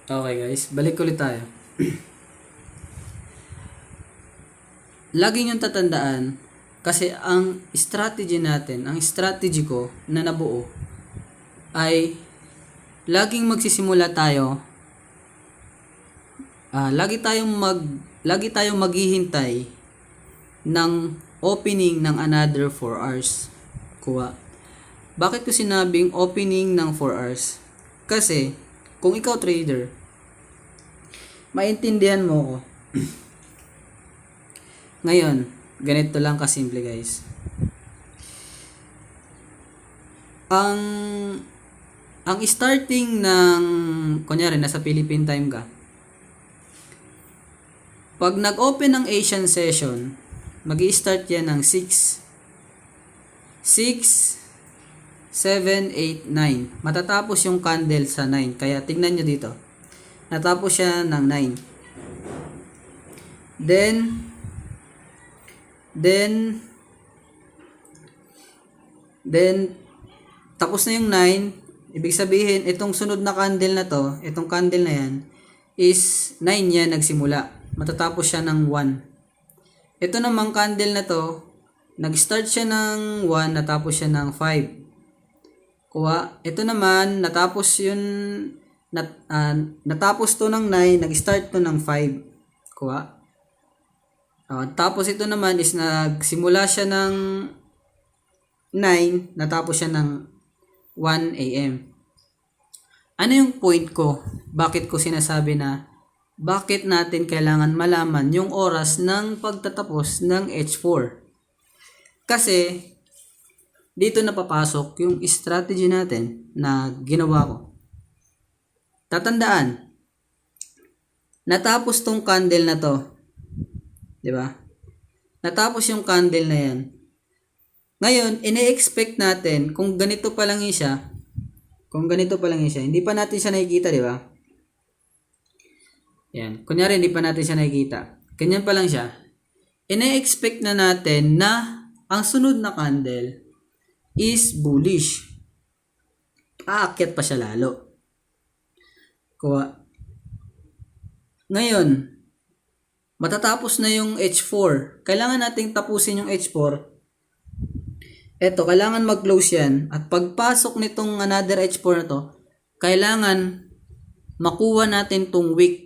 Okay guys, balik ulit tayo. Lagi niyong tatandaan, kasi ang strategy natin, ang strategy ko na nabuo ay laging magsisimula tayo, lagi tayong maghihintay ng opening ng another 4 hours. Kuha. Bakit ko sinabing opening ng 4 hours? Kasi kung ikaw trader, maintindihan mo ko. Ngayon, ganito lang kasimple guys. Ang starting ng, kunyari nasa Philippine time ka, pag nag-open ng Asian session, mag-i-start yan ng 6, 7, 8, 9. Matatapos yung candle sa 9. Kaya tignan nyo dito. Natapos siya ng 9. Then, tapos na yung 9. Ibig sabihin, itong sunod na candle na to, itong candle na yan, is 9 yan nagsimula. Matatapos siya ng 1. Ito namang candle na to, nag-start siya ng 1, natapos siya ng 5. Kuha. Ito naman, natapos to ng 9, nag-start to ng 5. Kuha. Tapos ito naman is nagsimula siya ng 9, natapos siya ng 1 a.m. Ano yung point ko? Bakit ko sinasabi na bakit natin kailangan malaman yung oras ng pagtatapos ng H4? Kasi dito na papasok yung strategy natin na ginawa ko. Tatandaan, natapos tong candle na to. 'Di ba? Natapos yung candle na yan. Ngayon, ine-expect natin kung ganito pa lang siya, hindi pa natin siya nakikita, 'di ba? Yan. Kunyari, hindi pa natin siya nakikita. Ganyan pa lang siya. Ine-expect na natin na ang sunod na candle is bullish. Aakyat pa siya lalo. Kuha. Ngayon, matatapos na yung H4. Kailangan nating tapusin yung H4. Eto, kailangan mag-close yan. At pagpasok nitong another H4 na to, kailangan makuha natin tong wick.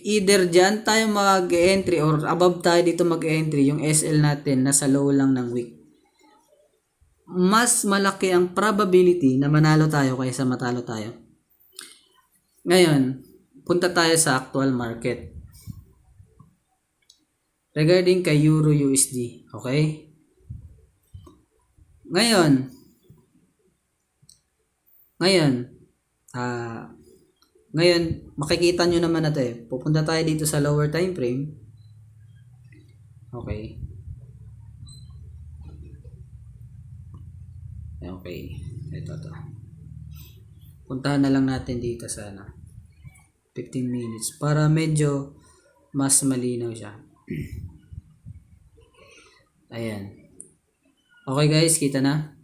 Either dyan tayo mag-entry or above tayo dito mag-entry, yung SL natin nasa low lang ng wick. Mas malaki ang probability na manalo tayo kaysa matalo tayo. Ngayon, punta tayo sa actual market. Regarding kay Euro USD, okay? Ngayon, makikita nyo naman na ito eh. Pupunta tayo dito sa lower time frame. Okay. Okay. Ito. Puntahan na lang natin dito sa 15 minutes para medyo mas malinaw siya. Ayan. Okay guys, kita na.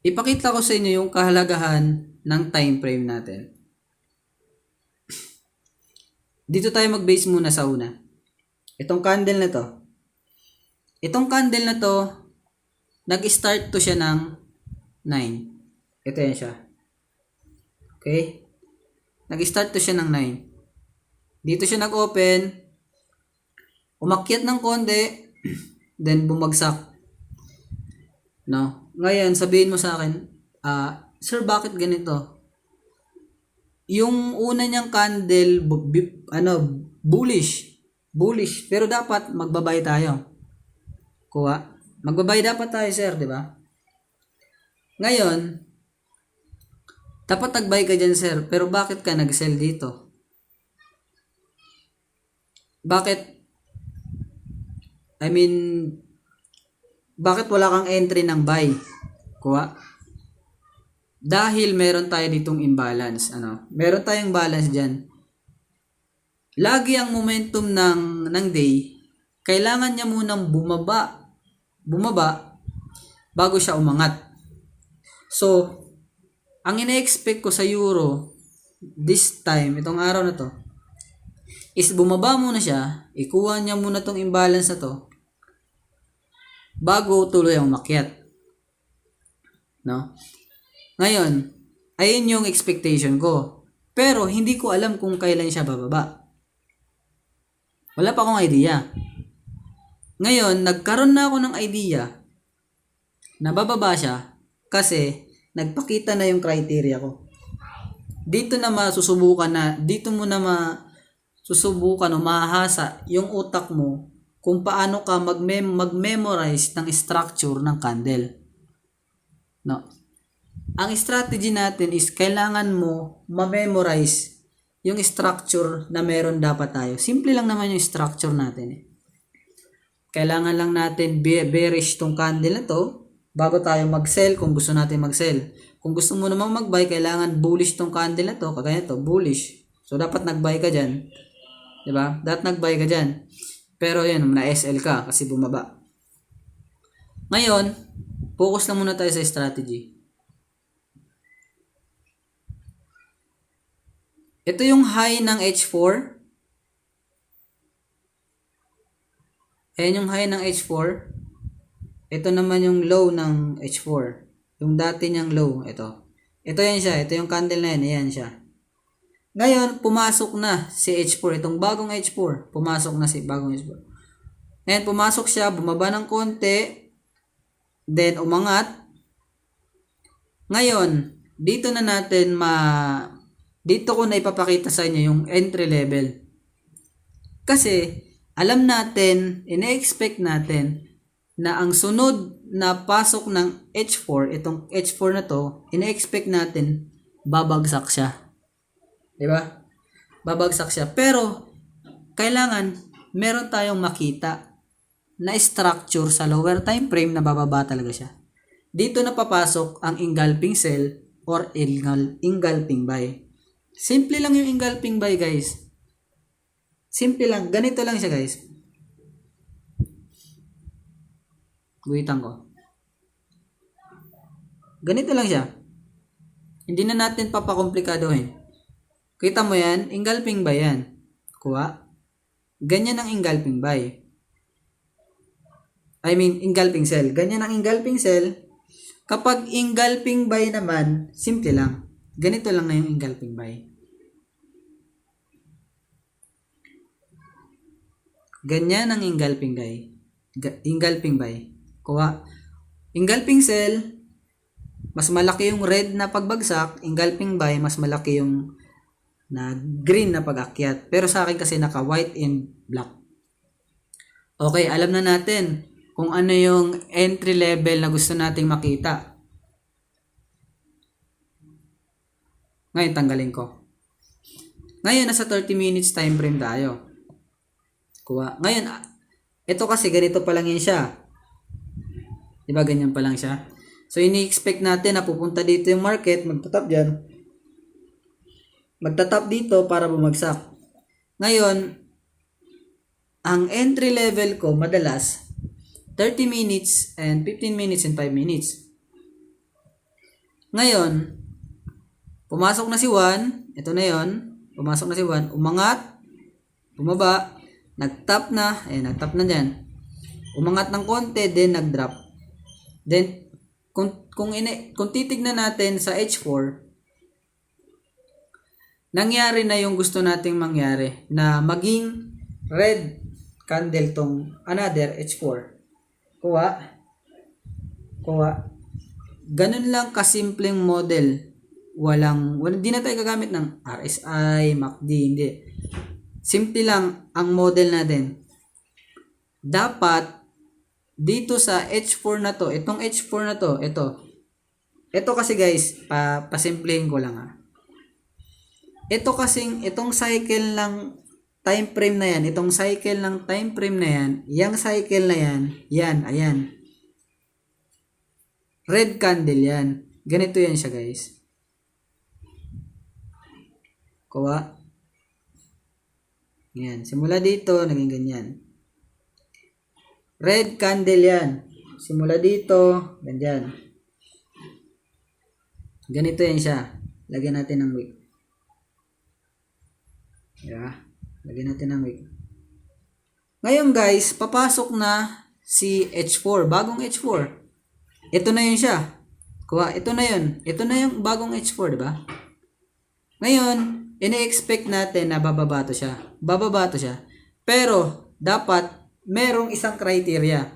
Ipakita ko sa inyo yung kahalagahan ng time frame natin. Dito tayo mag-base muna sa una. Itong candle na to. Nag-start to siya ng 9. Ito yan siya. Okay? Nag-start to siya ng 9. Dito siya nag-open. Umakyat ng konti. Then bumagsak. No? Ngayon, sabihin mo sa akin, sir, bakit ganito? Yung una niyang candle, bullish. Pero dapat magbabay tayo. Kuha. Magbabay dapat tayo, sir, di ba? Ngayon, dapat nagbay ka dyan, sir. Pero bakit ka nag-sell dito? Bakit wala kang entry ng buy? Kuha. Dahil meron tayo ditong imbalance. Meron tayong balance dyan. Lagi ang momentum ng day, kailangan niya munang bumaba bago siya umangat. So, ang ina-expect ko sa euro this time, itong araw na to, is bumaba muna siya, ikuha niya muna tong imbalance na to, bago tuloy ang umakyat. No? Ngayon, ayun yung expectation ko. Pero, hindi ko alam kung kailan siya bababa. Wala pa akong idea. Ngayon, nagkaroon na ako ng idea na bababa siya kasi nagpakita na yung criteria ko. Dito mo na masusubukan o mahahasa yung utak mo kung paano ka mag-memorize ng structure ng candle. No. Ang strategy natin is kailangan mo ma-memorize yung structure na meron dapat tayo. Simple lang naman yung structure natin eh. Kailangan lang natin bearish tong candle na to bago tayo mag-sell kung gusto natin mag-sell. Kung gusto mo namang mag-buy, kailangan bullish tong candle na to, kagaya to, bullish. So dapat nag-buy ka diyan. 'Di ba? Dapat nag-buy ka diyan. Pero 'yan, na-SL ka kasi bumaba. Ngayon, focus lang muna tayo sa strategy. Ito yung high ng H4. Ayan yung high ng H4. Ito naman yung low ng H4. Yung dati niyang low. Ito. Ito yan siya. Ito yung candle na yan. Ayan siya. Ngayon, pumasok na si H4. Itong bagong H4. Pumasok na si bagong H4. Ngayon, pumasok siya. Bumaba ng konti. Then, umangat. Ngayon, dito na natin dito ko na ipapakita sa inyo yung entry level. Kasi, alam natin, ina-expect natin na ang sunod na pasok ng H4, itong H4 na to, ina-expect natin babagsak siya. 'Di ba? Babagsak siya. Pero kailangan meron tayong makita na structure sa lower time frame na bababa talaga siya. Dito na papasok ang engulfing sell or engulfing buy. Simple lang yung engulfing buy, guys. Simple lang. Ganito lang siya, guys. Guhitan ko. Ganito lang siya. Hindi na natin papakomplikadohin. Kita mo yan? Engulfing buy yan. Kuha. Ganyan ang engulfing buy. Engulfing sell. Ganyan ang engulfing sell. Kapag engulfing buy naman, simple lang. Ganito lang na yung engulfing buy. Ganyan ang engulfing buy. Engulfing buy. Kuha. Engulfing sell, mas malaki yung red na pagbagsak. Engulfing buy, mas malaki yung na green na pag-akyat. Pero sa akin kasi naka white and black. Okay, alam na natin kung ano yung entry level na gusto nating makita. Ngayon, tanggalin ko. Ngayon, nasa 30 minutes time frame tayo. Kuha. Ngayon, ito kasi ganito pa lang yan siya. Diba, ganyan pa lang siya. So, ini-expect natin na pupunta dito yung market, magtatap dyan. Magtatap dito para bumagsak. Ngayon, ang entry level ko, madalas, 30 minutes and 15 minutes and 5 minutes. Ngayon, pumasok na si 1, ito na yon, pumasok na si 1, umangat, bumaba, nagtap na dyan. Umangat ng konti, then nagdrop. Then, kung titignan natin sa H4, nangyari na yung gusto nating mangyari, na maging red candle tong another H4. Kuha. Ganun lang kasimpleng model. Hindi na tayo gagamit ng RSI, MACD, hindi. Simple lang ang model natin. Dapat dito sa H4 na to, itong H4 na to, ito kasi guys, pasimplihin ko lang ha. Itong cycle ng time frame na yan, itong cycle ng time frame na yan, yung cycle na yan, ayan. Red candle yan. Ganito yan siya, guys. Kuha. Yan. Simula dito, naging ganyan. Red candle yan. Simula dito, ganyan. Ganito yan siya. Lagyan natin ng wick. Yeah. Lagyan natin ng wick. Ngayon guys, papasok na si H4. Bagong H4. Ito na yun siya. Kuha, ito na yun. Ito na yung bagong H4, diba? Ngayon, ini-expect natin na bababa to siya. Bababa to siya. Pero, dapat, merong isang criteria.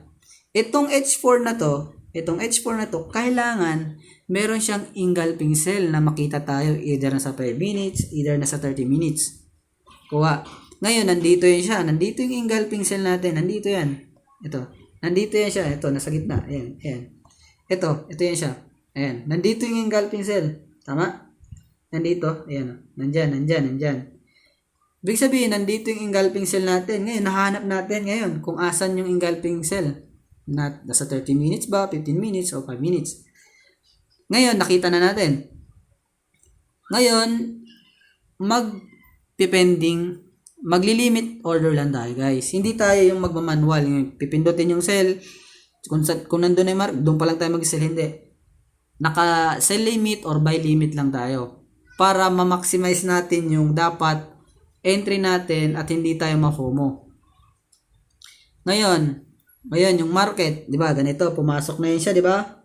Itong H4 na to, kailangan meron siyang engulfing cell na makita tayo either nasa 5 minutes, either nasa 30 minutes. Kuha. Ngayon, nandito yun siya. Nandito yung engulfing cell natin. Nandito yan. Ito. Nandito yan siya. Ito, nasa gitna. Ayan. Ayan. Ito yan siya. Ayan. Nandito yung engulfing cell. Tama? Nandito. Ayan. Nandyan. Ibig sabihin, nandito yung engulfing cell natin. Ngayon, nahanap natin ngayon kung asan yung engulfing cell. Nasa 30 minutes ba, 15 minutes, o 5 minutes. Ngayon, nakita na natin. Ngayon, maglilimit order lang tayo, guys. Hindi tayo yung magmamanual. Yung pipindutin yung cell. Kung nandun na yung mark, doon pa lang tayo mag-cell. Hindi. Naka-cell limit or by limit lang tayo. Para ma-maximize natin yung dapat entry natin at hindi tayo ma-FOMO. Ngayon yung market, 'di ba? Ganito, pumasok na 'yan siya, 'di ba?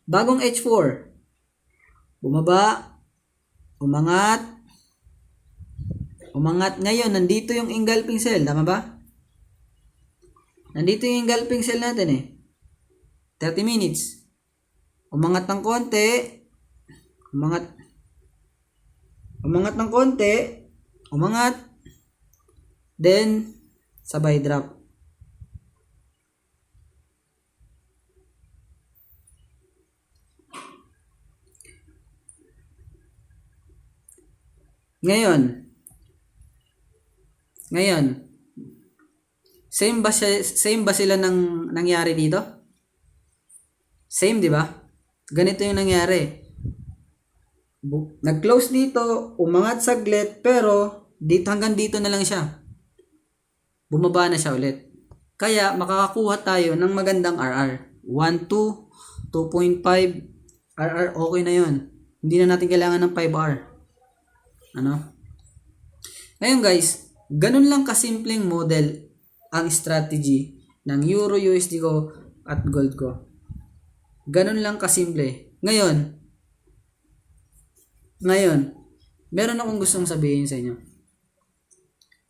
Bagong H4. Bumaba, umangat. Ngayon, nandito yung engulfing cell, tama ba? Nandito yung engulfing cell natin eh. 30 minutes. Umangat ng konti. Umangat. Then, sabay drop. Ngayon, same ba sila ng nangyari dito? Same, di ba? Ganito yung nangyari. Nag-close dito, umangat saglit, pero hanggang dito na lang siya. Bumaba na siya ulit. Kaya makakakuha tayo ng magandang RR. 1, 2, 2.5 RR, okay na yun. Hindi na natin kailangan ng 5R. Ngayon guys, ganun lang kasimpleng model ang strategy ng Euro USD ko at gold ko. Ganun lang kasimple. Ngayon, meron akong gustong sabihin sa inyo.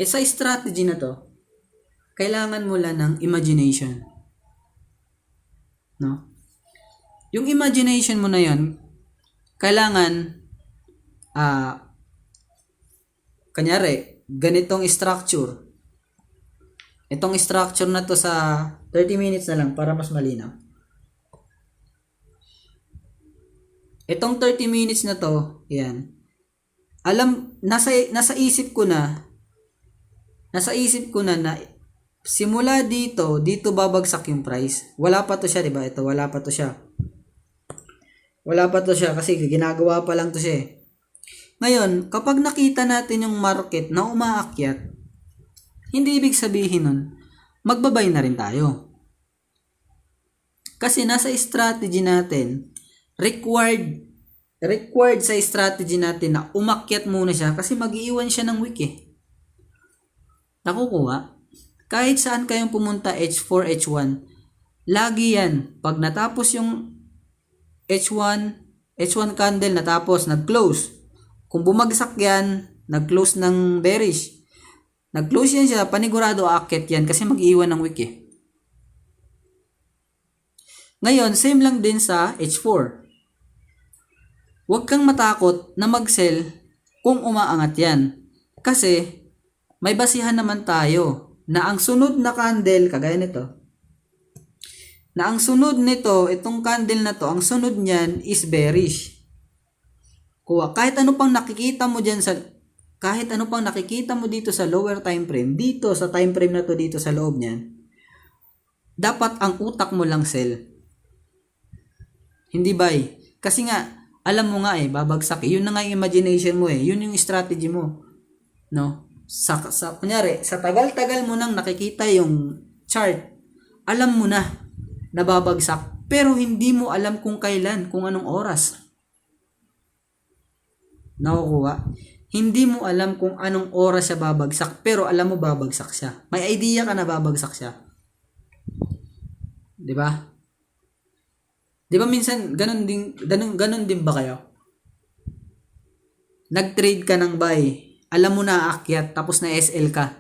Sa strategy na to, kailangan mo lang ng imagination. No? Yung imagination mo na yon, kailangan, kanyari, ganitong structure. Itong structure na to sa 30 minutes na lang para mas malinaw. Itong 30 minutes na to, yan. Nasa isip ko na simula dito babagsak yung price. Wala pa to siya, 'di ba? Ito, wala pa to siya kasi ginagawa pa lang to siya. Ngayon, kapag nakita natin yung market na umaakyat, hindi ibig sabihin nun, magbabay na rin tayo. Kasi nasa strategy natin, required sa strategy natin na umakyat muna siya kasi mag-iiwan siya ng wick eh. Nakukuha? Kahit saan kayong pumunta, H4, H1, lagi yan. Pag natapos yung H1 candle natapos, nag-close. Kung bumagsak yan, nag-close ng bearish. Nag-close yan siya, panigurado aakyat yan kasi mag-iiwan ng wick eh. Ngayon, same lang din sa H4. Huwag kang matakot na mag-sell kung umaangat yan. Kasi, may basihan naman tayo na ang sunod na candle, kagaya nito, na ang sunod nito, itong candle na to, ang sunod niyan is bearish. Kahit ano pang nakikita mo dito sa lower time frame, dito sa time frame na to, dito sa loob niyan, dapat ang utak mo lang sell. Hindi buy. Kasi nga, alam mo nga babagsak. Yun na nga yung imagination mo Yun yung strategy mo. No? Kunyari, sa tagal-tagal mo nang nakikita yung chart, alam mo na babagsak. Pero hindi mo alam kung kailan, kung anong oras. nakukuha. Hindi mo alam kung anong oras siya babagsak, pero alam mo babagsak siya. May idea ka na babagsak siya. 'Di ba? 'Di ba minsan ganun din ba kayo? Nag-trade ka ng buy, alam mo na aakyat tapos na SL ka.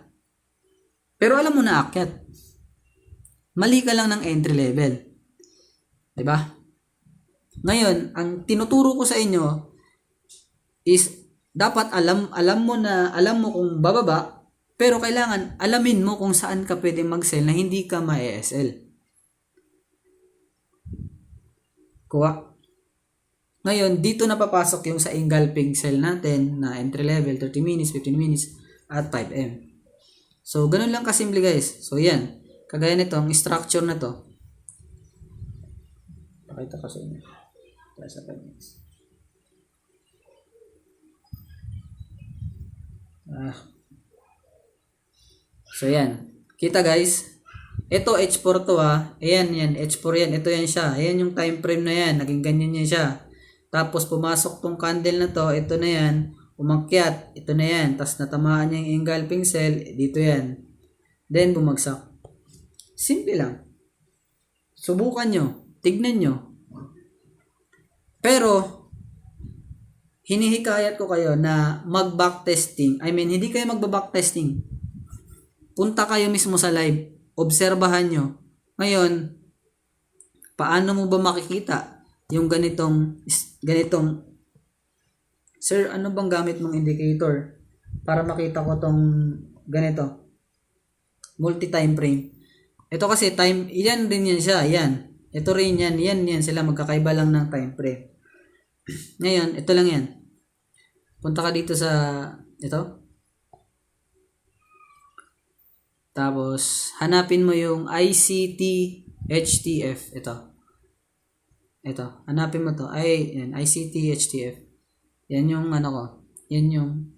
Pero alam mo na aakyat. Mali ka lang ng entry level. 'Di ba? Ngayon, ang tinuturo ko sa inyo is dapat alam mo kung bababa, pero kailangan alamin mo kung saan ka pwede mag-sell na hindi ka ma-SL. Kuha. Ngayon, dito na papasok yung sa engulfing sell natin na entry level, 30 minutes, 15 minutes, at 5M. So, ganun lang kasimple guys. So, yan. Kagaya nitong structure na to. Pakita ko sa inyo. Kaya sa 5 minutes. So, yan. Kita guys. Ito, H4 to Ayan, yan. H4 yan. Ito yan siya. Ayan yung time frame na yan. Naging ganyan yan siya. Tapos, pumasok tong candle na to. Ito na yan. Umakyat. Ito na yan. Tapos, natamaan niya yung engulfing cell. Dito yan. Then, bumagsak. Simple lang. Subukan nyo. Tignan nyo. Pero, hinihikayat ko kayo na mag-backtesting. I mean, hindi kayo mag-backtesting. Punta kayo mismo sa live. Obserbahan nyo. Ngayon, paano mo ba makikita yung ganitong, sir, ano bang gamit mong indicator para makita ko tong ganito? Multi-time frame. Ito kasi time, yan din yan siya, yan. Ito rin yan, yan sila, magkakaiba lang ng time frame. Ngayon, ito lang yan. Punta ka dito sa, ito. Tapos, hanapin mo yung ICT HTF. Ito. Hanapin mo to. Yan, ICT HTF. Yan yung ano ko. Yan yung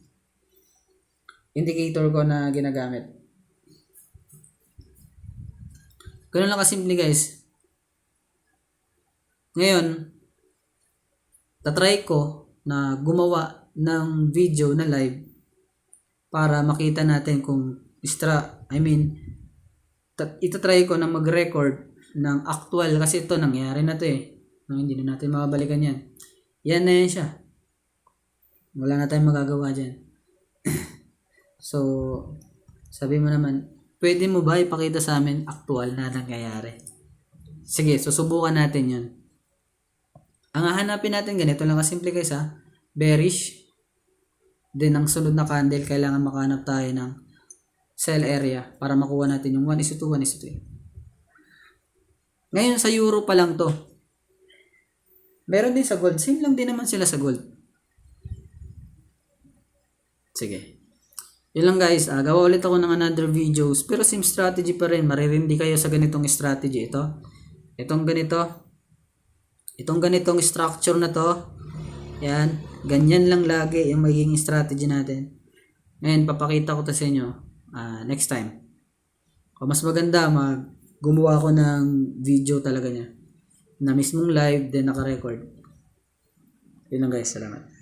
indicator ko na ginagamit. Ganun lang kasimple guys. Ngayon, tatry ko na gumawa ng video na live para makita natin kung itatry ko na mag-record ng actual kasi ito nangyari na to hindi na natin mababalikan yan. Yan na yan siya. Wala na tayong magagawa dyan. So, sabi mo naman, pwede mo ba ipakita sa amin actual na nangyayari? Sige, susubukan natin yun. Ang hahanapin natin ganito lang kasimple guys bearish. Then ang sunod na candle, kailangan makahanap tayo ng sell area para makuha natin yung 1:2, 1:3. Ngayon sa euro pa lang to. Meron din sa gold. Same lang din naman sila sa gold. Sige. Yun lang guys. Gawa ulit ako ng another videos. Pero same strategy pa rin. Maririndi kayo sa ganitong strategy. Itong ganitong structure na to. Yan. Ganyan lang lagi yung magiging strategy natin. Ngayon, papakita ko to sa inyo. Next time. O mas maganda, gumawa ko ng video talaga niya. Na mismong live, then naka-record. Yun lang guys. Salamat.